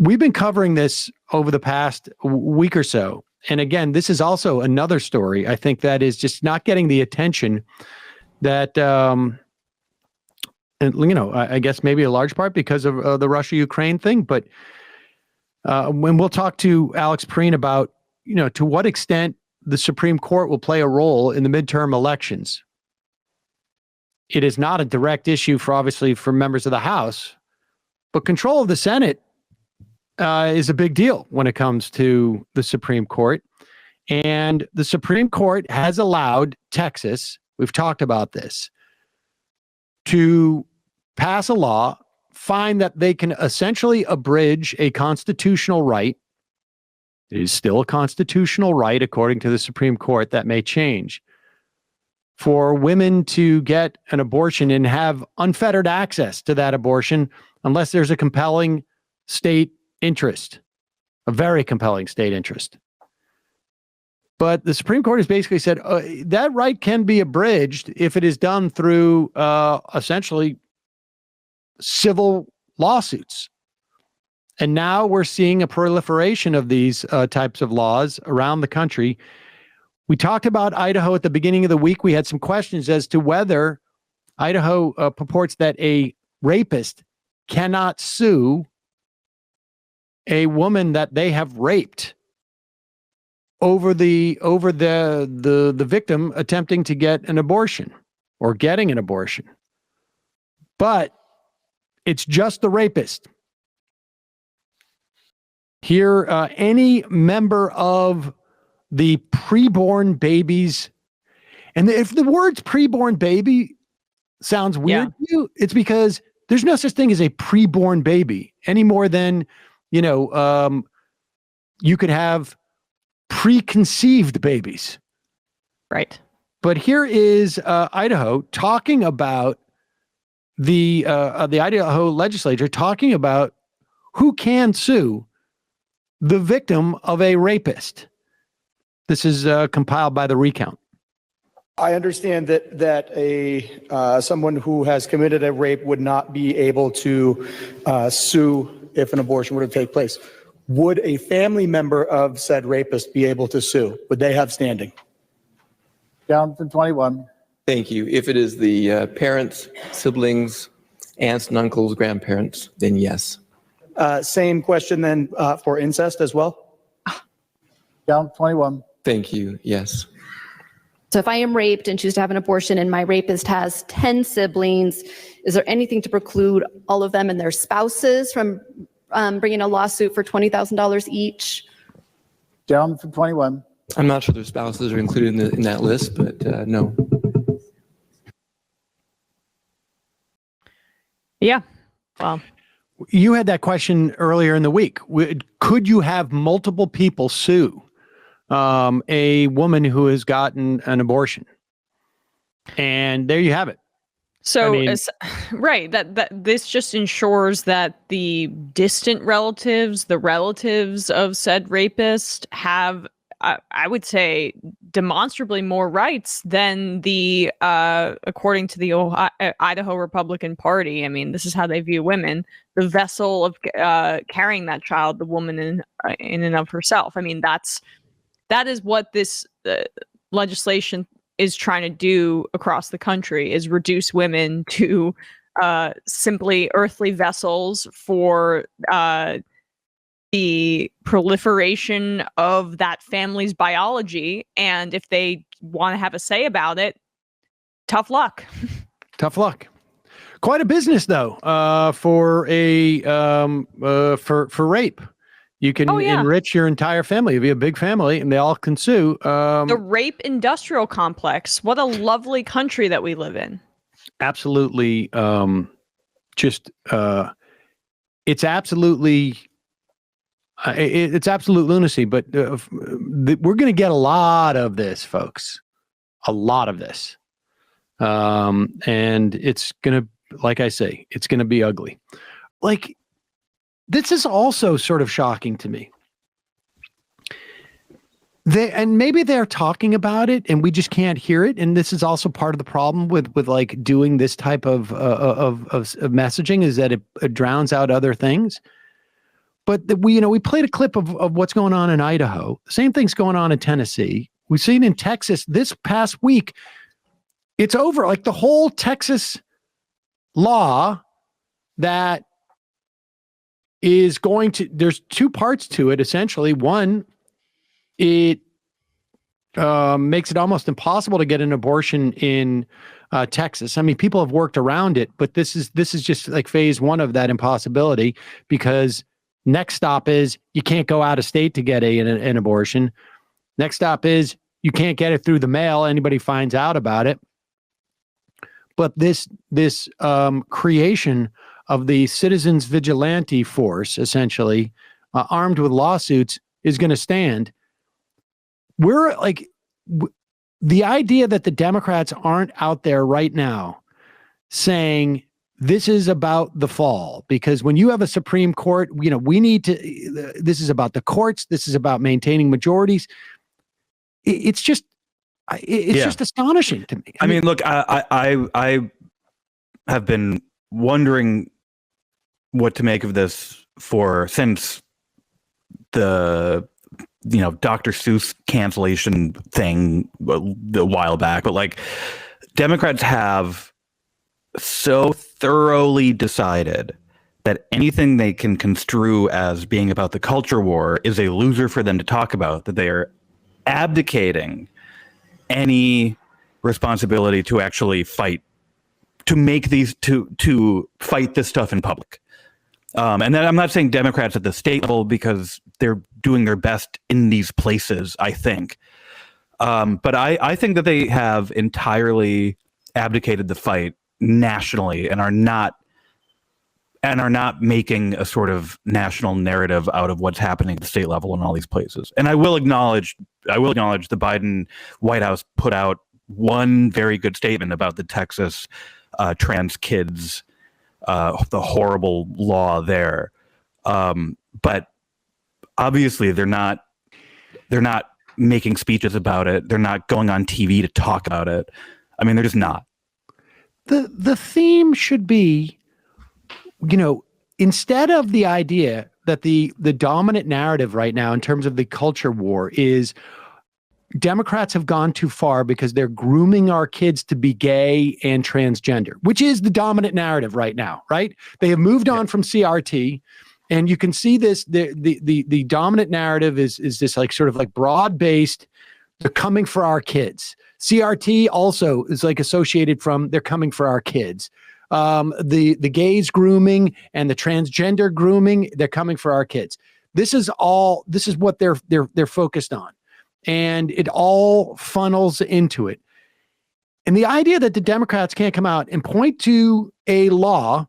we've been covering this over the past week or so. And again, this is also another story, I think, that is just not getting the attention that, and, I guess maybe a large part because of the Russia-Ukraine thing. But when we'll talk to Alex Pareene about, to what extent the Supreme Court will play a role in the midterm elections. It is not a direct issue obviously for members of the House, but control of the Senate is a big deal when it comes to the Supreme Court. And the Supreme Court has allowed Texas, we've talked about this, to pass a law, find that they can essentially abridge a constitutional right. It is still a constitutional right, according to the Supreme Court. That may change. For women to get an abortion and have unfettered access to that abortion, unless there's a compelling state interest, a very compelling state interest. But the Supreme Court has basically said that right can be abridged if it is done through essentially civil lawsuits. And now we're seeing a proliferation of these types of laws around the country. We talked about Idaho at the beginning of the week. We had some questions as to whether Idaho purports that a rapist cannot sue a woman that they have raped over the victim attempting to get an abortion or getting an abortion. But it's just the rapist. Here, any member of the preborn babies, and if the words preborn baby sounds weird to you, it's because there's no such thing as a preborn baby any more than, you could have preconceived babies. Right. But here is Idaho talking about the Idaho legislature talking about who can sue the victim of a rapist. This is compiled by the Recount. I understand that someone who has committed a rape would not be able to sue if an abortion were to take place. Would a family member of said rapist be able to sue? Would they have standing? Down to 21. Thank you. If it is the parents, siblings, aunts and uncles, grandparents, then yes. Same question then for incest as well? Down to 21. Thank you. Yes. So if I am raped and choose to have an abortion and my rapist has 10 siblings, is there anything to preclude all of them and their spouses from bringing a lawsuit for $20,000 each? Down to 21. I'm not sure their spouses are included in that list, but no. Yeah. Well, you had that question earlier in the week. Could you have multiple people sue a woman who has gotten an abortion? And there you have it. So, right, that this just ensures that the distant relatives, the relatives of said rapist, have, I would say, demonstrably more rights than the, according to the Idaho Republican Party. I mean, this is how they view women: the vessel of carrying that child, the woman in and of herself. I mean, that is what this legislation is trying to do across the country, is reduce women to simply earthly vessels for the proliferation of that family's biology. And if they want to have a say about it, tough luck. Tough luck. Quite a business, though, for rape. You can enrich your entire family. It'd be a big family, and they all can sue. The rape industrial complex. What a lovely country that we live in. Absolutely. It's absolutely, it's absolute lunacy. But we're going to get a lot of this, folks. A lot of this. And it's going to, like I say, it's going to be ugly. Like, this is also sort of shocking to me. And maybe they're talking about it and we just can't hear it. And this is also part of the problem with like doing this type of messaging, is that it drowns out other things. we played a clip of what's going on in Idaho. Same thing's going on in Tennessee. We've seen in Texas this past week. It's over. Like the whole Texas law that is going to, there's two parts to it, essentially. One, it makes it almost impossible to get an abortion in Texas. I mean, people have worked around it, but this is just like phase one of that impossibility, because next stop is you can't go out of state to get an abortion. Next stop is you can't get it through the mail. Anybody finds out about it. But this creation of the citizens vigilante force, essentially armed with lawsuits, is going to stand. We're like, the idea that the Democrats aren't out there right now saying this is about the fall, because when you have a Supreme Court, we need to, this is about the courts. This is about maintaining majorities. It's just astonishing to me. I mean, look, I have been wondering what to make of this since the Dr. Seuss cancellation thing a while back. But like, Democrats have so thoroughly decided that anything they can construe as being about the culture war is a loser for them to talk about, that they are abdicating any responsibility to actually fight, to make these, to fight this stuff in public. And then I'm not saying Democrats at the state level, because they're doing their best in these places, I think. But I think that they have entirely abdicated the fight nationally and are not making a sort of national narrative out of what's happening at the state level in all these places. And I will acknowledge the Biden White House put out one very good statement about the Texas trans kids, the horrible law there. But obviously they're not making speeches about it. They're not going on TV to talk about it. I mean, they're just not. The theme should be, instead of the idea that the dominant narrative right now in terms of the culture war is Democrats have gone too far because they're grooming our kids to be gay and transgender, which is the dominant narrative right now, right? They have moved on from CRT, and you can see this, the dominant narrative is this like sort of like broad-based, they're coming for our kids. CRT also is like associated from they're coming for our kids. The gays grooming and the transgender grooming, they're coming for our kids. This is what they're focused on. And it all funnels into it. And the idea that the Democrats can't come out and point to a law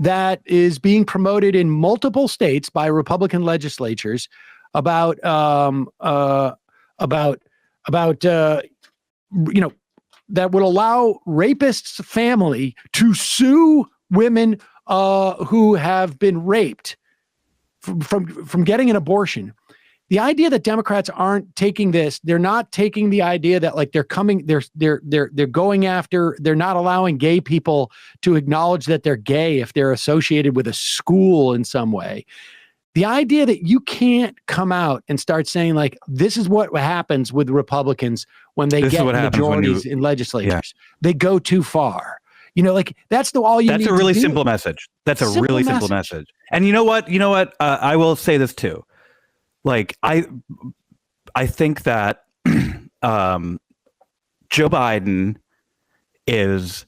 that is being promoted in multiple states by Republican legislatures about that would allow rapists' family to sue women who have been raped from getting an abortion. The idea that Democrats aren't taking this, they're not taking the idea that like they're going after, they're not allowing gay people to acknowledge that they're gay if they're associated with a school in some way. The idea that you can't come out and start saying like, this is what happens with Republicans when they get majorities in legislatures. Yeah. They go too far. Like that's all you need to do. That's a really simple message. That's a really simple message. And you know what? I will say this too. Like, I think that Joe Biden is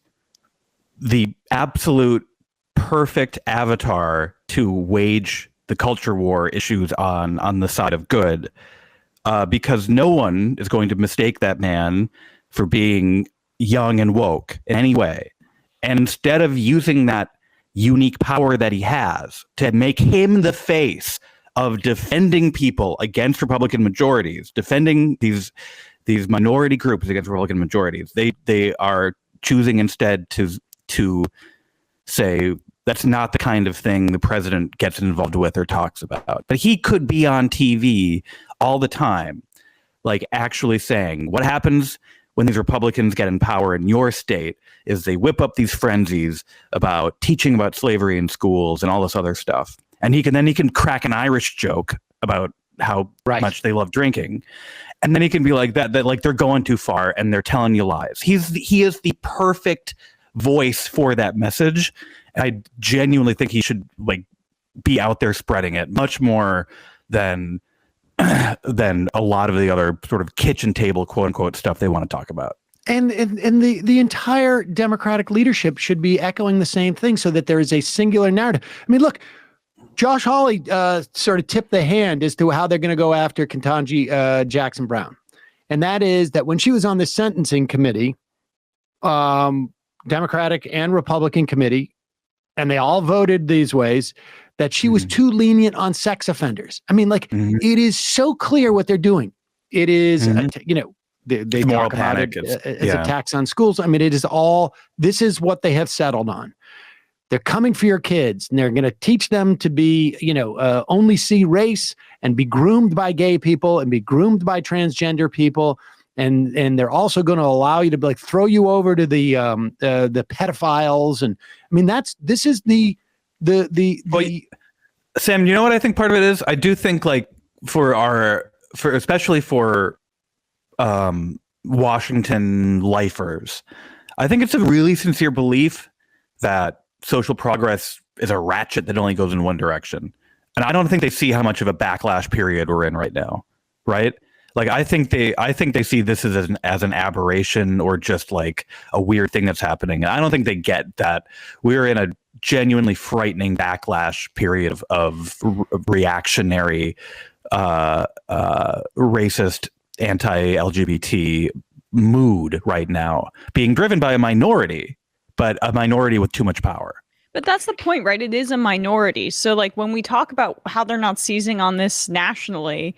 the absolute perfect avatar to wage the culture war issues on the side of good, because no one is going to mistake that man for being young and woke in any way. And instead of using that unique power that he has to make him the face of defending people against Republican majorities, defending these minority groups against Republican majorities, they are choosing instead to say that's not the kind of thing the president gets involved with or talks about. But he could be on TV all the time, like actually saying what happens when these Republicans get in power in your state is they whip up these frenzies about teaching about slavery in schools and all this other stuff. and he can crack an Irish joke about how much they love drinking, and then he can be like that like they're going too far and they're telling you lies. He is the perfect voice for that message. I genuinely think he should like be out there spreading it much more than a lot of the other sort of kitchen table quote unquote stuff they want to talk about. And the entire Democratic leadership should be echoing the same thing so that there is a singular narrative. I mean, look, Josh Hawley sort of tipped the hand as to how they're going to go after Ketanji Jackson Brown. And that is that when she was on the sentencing committee, Democratic and Republican committee, and they all voted these ways, that she was too lenient on sex offenders. I mean, like, it is so clear what they're doing. It is, they talk about it as a tax on schools. I mean, it is all, this is what they have settled on. They're coming for your kids, and they're going to teach them to be, only see race and be groomed by gay people and be groomed by transgender people. And they're also going to allow you to like throw you over to the pedophiles. And I mean, this is the Sam, you know what I think part of it is? I do think like especially for Washington lifers, I think it's a really sincere belief that social progress is a ratchet that only goes in one direction. And I don't think they see how much of a backlash period we're in right now, right? Like I think they see this as an aberration or just like a weird thing that's happening. And I don't think they get that we're in a genuinely frightening backlash period of reactionary, racist, anti-LGBT mood right now, being driven by a minority, but a minority with too much power. But that's the point, right? It is a minority. So like when we talk about how they're not seizing on this nationally,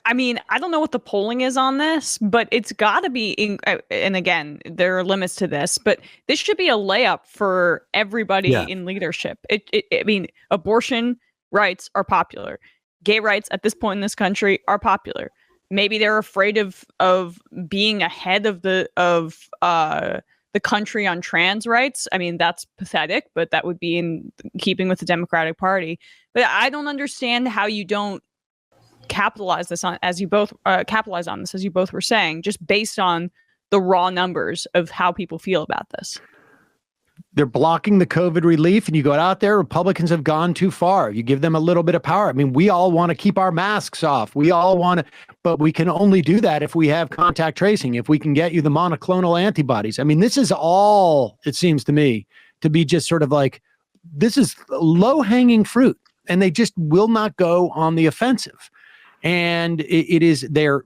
I mean, I don't know what the polling is on this, but it's got to be, and again, there are limits to this, but this should be a layup for everybody in leadership. I mean, abortion rights are popular. Gay rights at this point in this country are popular. Maybe they're afraid of being ahead of the country on trans rights. I mean, that's pathetic, but that would be in keeping with the Democratic Party. But I don't understand how you don't capitalize on this, as you both were saying, just based on the raw numbers of how people feel about this. They're blocking the COVID relief, and you go out there, Republicans have gone too far. You give them a little bit of power. I mean, we all want to keep our masks off. We all want to, but we can only do that if we have contact tracing, if we can get you the monoclonal antibodies. I mean, this is all, it seems to me, to be just sort of like, this is low-hanging fruit, and they just will not go on the offensive. And it is there,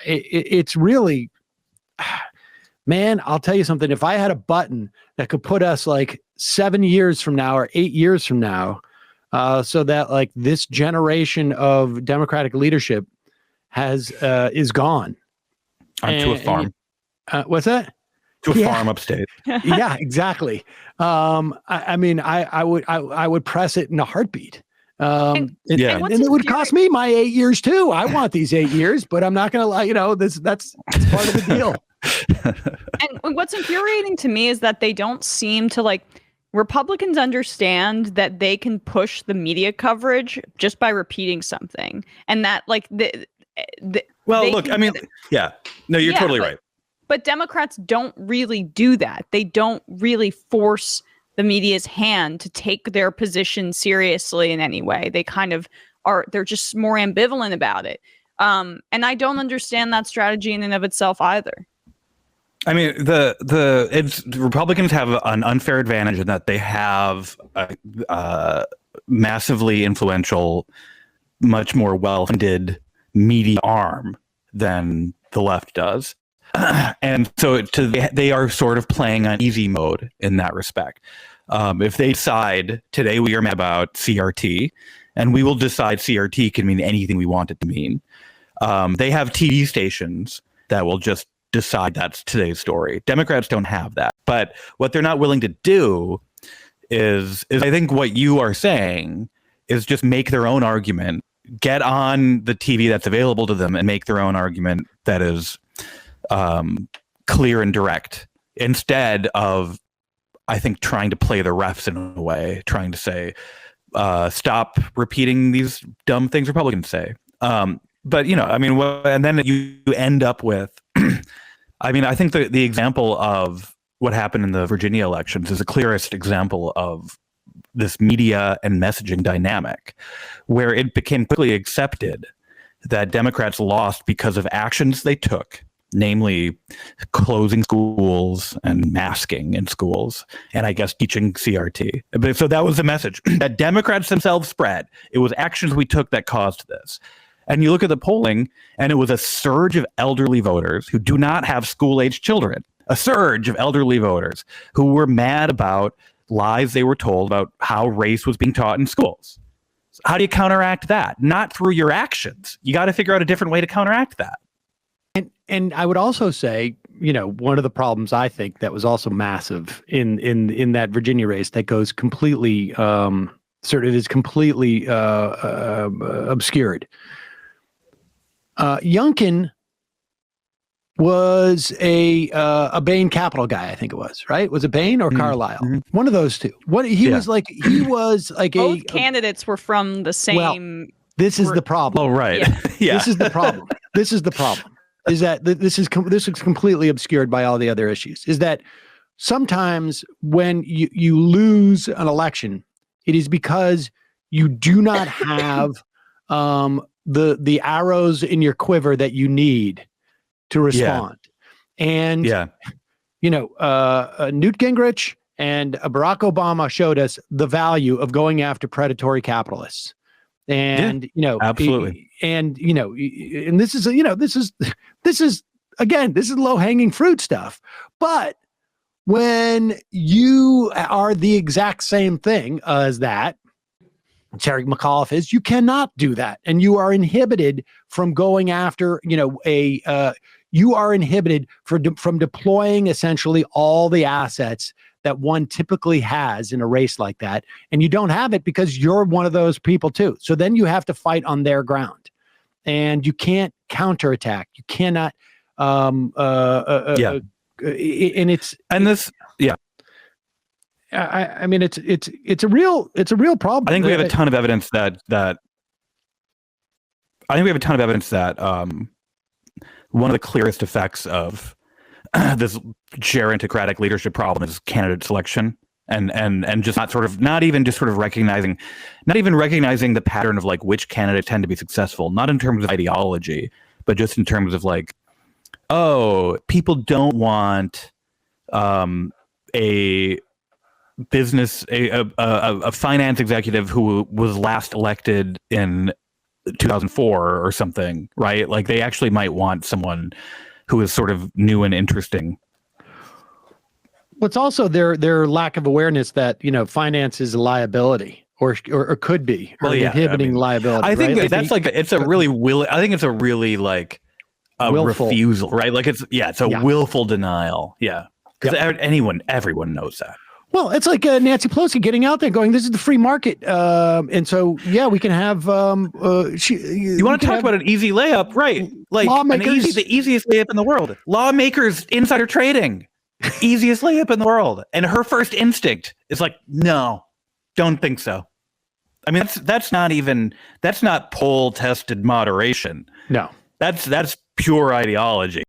it's really, man, I'll tell you something. If I had a button that could put us like 7 years from now or 8 years from now, so that like this generation of Democratic leadership is gone. To a farm. What's that? To a farm upstate. Yeah, exactly. I mean, I would press it in a heartbeat. And it would cost me my 8 years too. I want these 8 years, but I'm not going to lie. That's part of the deal. And what's infuriating to me is that they don't seem to like. Republicans understand that they can push the media coverage just by repeating something, and that like look, I mean, you're totally right. But Democrats don't really do that. They don't really force the media's hand to take their position seriously in any way. They kind of they're just more ambivalent about it. And I don't understand that strategy in and of itself either. I mean, Republicans have an unfair advantage in that they have a massively influential, much more well-funded media arm than the left does. And so they are sort of playing on easy mode in that respect. If they decide today we are mad about CRT, and we will decide CRT can mean anything we want it to mean. They have TV stations that will just decide that's today's story. Democrats don't have that. But what they're not willing to do is I think what you are saying is just make their own argument, get on the TV that's available to them and make their own argument that is clear and direct, instead of I think, trying to play the refs in a way, trying to say, stop repeating these dumb things Republicans say. But, you know, I mean, and then you end up with, I mean, I think the example of what happened in the Virginia elections is the clearest example of this media and messaging dynamic, where it became quickly accepted that Democrats lost because of actions they took, namely closing schools and masking in schools, and I guess teaching CRT. But so that was the message that Democrats themselves spread. It was actions we took that caused this. And you look at the polling, and it was a surge of elderly voters who do not have school-age children, a surge of elderly voters who were mad about lies they were told about how race was being taught in schools. How do you counteract that? Not through your actions. You got to figure out a different way to counteract that. And I would also say, you know, one of the problems I think that was also massive in that Virginia race that goes completely completely obscured. Youngkin was a Bain Capital guy, I think it was, right? Was it Bain or Carlisle? Mm-hmm. One of those two. He was like both candidates were from the same. Well, this is the problem. Oh, right. Yeah. This is the problem. This is the problem. Is that this is completely obscured by all the other issues. Is that sometimes when you lose an election, it is because you do not have the arrows in your quiver that you need to respond. Yeah. And you know, Newt Gingrich and Barack Obama showed us the value of going after predatory capitalists. And you know, absolutely. And you know, and this is again, this is low hanging fruit stuff. But when you are the exact same thing as that, Terry McAuliffe is, you cannot do that, and you are inhibited from going after, you know, you are inhibited from deploying essentially all the assets that one typically has in a race like that. And you don't have it because you're one of those people too. So then you have to fight on their ground, and you can't counterattack. You cannot, and I mean, it's a real problem. I think we have a ton of evidence that one of the clearest effects of this gerontocratic leadership problem is candidate selection, and just not even recognizing the pattern of like which candidates tend to be successful, not in terms of ideology, but just in terms of like, oh, people don't want a finance executive who was last elected in 2004 or something, right? Like they actually might want someone who is sort of new and interesting. Well, it's also their lack of awareness that, you know, finance is a liability or could be, or inhibiting liability. I think right? that's it's a really willful refusal, right? Like it's a willful denial. Yeah. Because everyone knows that. Well, it's like Nancy Pelosi getting out there going, this is the free market. And so, we can have... you want to talk about an easy layup, right? Like the easiest layup in the world. Lawmakers, insider trading. Easiest layup in the world. And her first instinct is like, no, don't think so. I mean, that's not poll tested moderation. No. That's pure ideology.